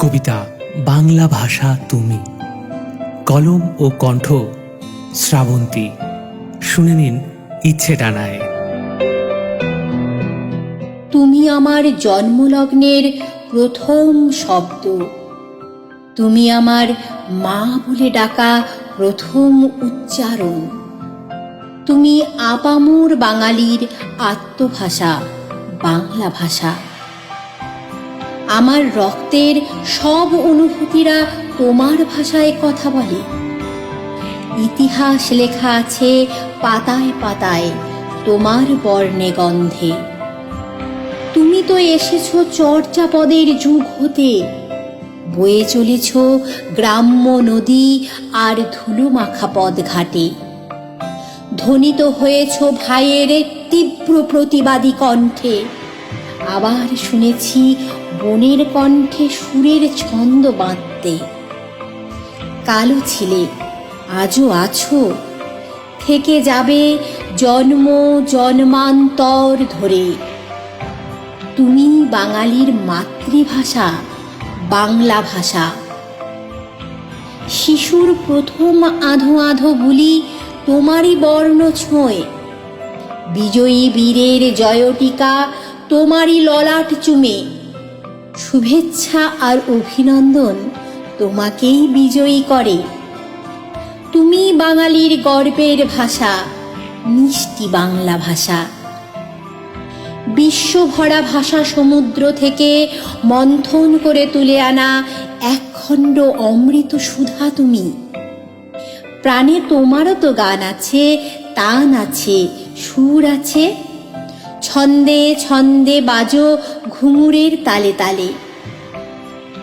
কবিতা বাংলা ভাষা তুমি, কলম ও কণ্ঠ শ্রাবন্তী। শুনে নিন ইচ্ছে ডানায়। তুমি আমার জন্মলগ্নের প্রথম শব্দ, তুমি আমার মা বলে ডাকা প্রথম উচ্চারণ, তুমি আপামর বাঙালির আত্মভাষা বাংলা ভাষা। আমার রক্তের সব অনুভূতিরা তোমার ভাষায় কথা বলে। ইতিহাস লেখা আছে পাতায় পাতায় তোমার বর্ণে গন্ধে। তুমি তো এসেছো চর্যাপদের যুগ হতে, বয়ে চলেছ গ্রাম্য নদী আর ধুলো মাখা পথ ঘাটে। ধ্বনিত হয়েছ ভাইয়ের তীব্র প্রতিবাদী কণ্ঠে। আবার শুনেছি বনের কণ্ঠে সুরের ছন্দ বাঁধতে। কালো ছিলে, আজও আছো, থেকে যাবে জন্ম জন্মান্তর ধরে। তুমি বাঙালির মাতৃভাষা বাংলা ভাষা। শিশুর প্রথম আধো আধো বুলি তোমারই বর্ণ ছোঁয়। বিজয়ী বীরের জয়টিকা তোমারই ললাট চুমে। শুভেচ্ছা আর অভিনন্দন তোমাকেই বিজয়ী করে। তুমি বাঙালির গর্বের ভাষা, মিষ্টি বাংলা ভাষা। বিশ্বভরা ভাষা সমুদ্র থেকে মন্থন করে তুলে আনা একখণ্ড অমৃত সুধা তুমি। প্রাণে তোমারও তো গান আছে, তান আছে, সুর আছে। ছন্দে ছন্দে বাজো ঘুঙুরের তালে তালে।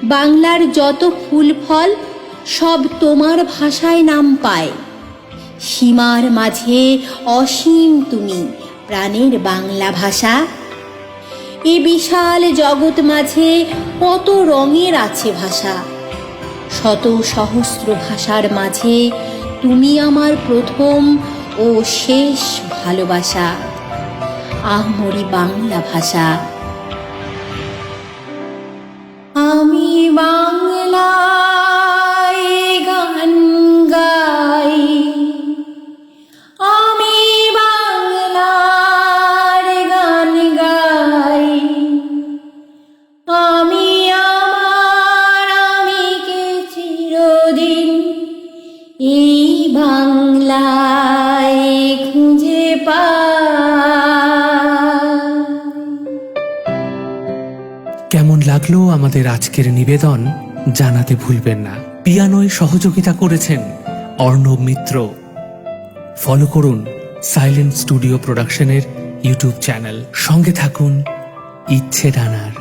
বাংলার যত ফুল ফল সব তোমার ভাষায় নাম পায়। সীমার মাঝে অসীম তুমি, প্রাণের বাংলা ভাষা। এ বিশাল জগৎ মাঝে কত রঙের আছে ভাষা। শত সহস্র ভাষার মাঝে তুমি আমার প্রথম ও শেষ ভালোবাসা, আমরি বাংলা ভাষা। আমি বাংলায় গান গাই, আমি বাংলার গান গাই। আমি আমার আমিকে চিরদিন এই বাংলায় খুঁজে পাই। কেমন লাগলো আমাদের আজকের নিবেদন জানাতে ভুলবেন না। পিয়ানোয় সহযোগিতা করেছেন অর্ণব মিত্র। ফলো করুন সাইলেন্ট স্টুডিও প্রোডাকশনের ইউটিউব চ্যানেল। সঙ্গে থাকুন ইচ্ছে ডানার।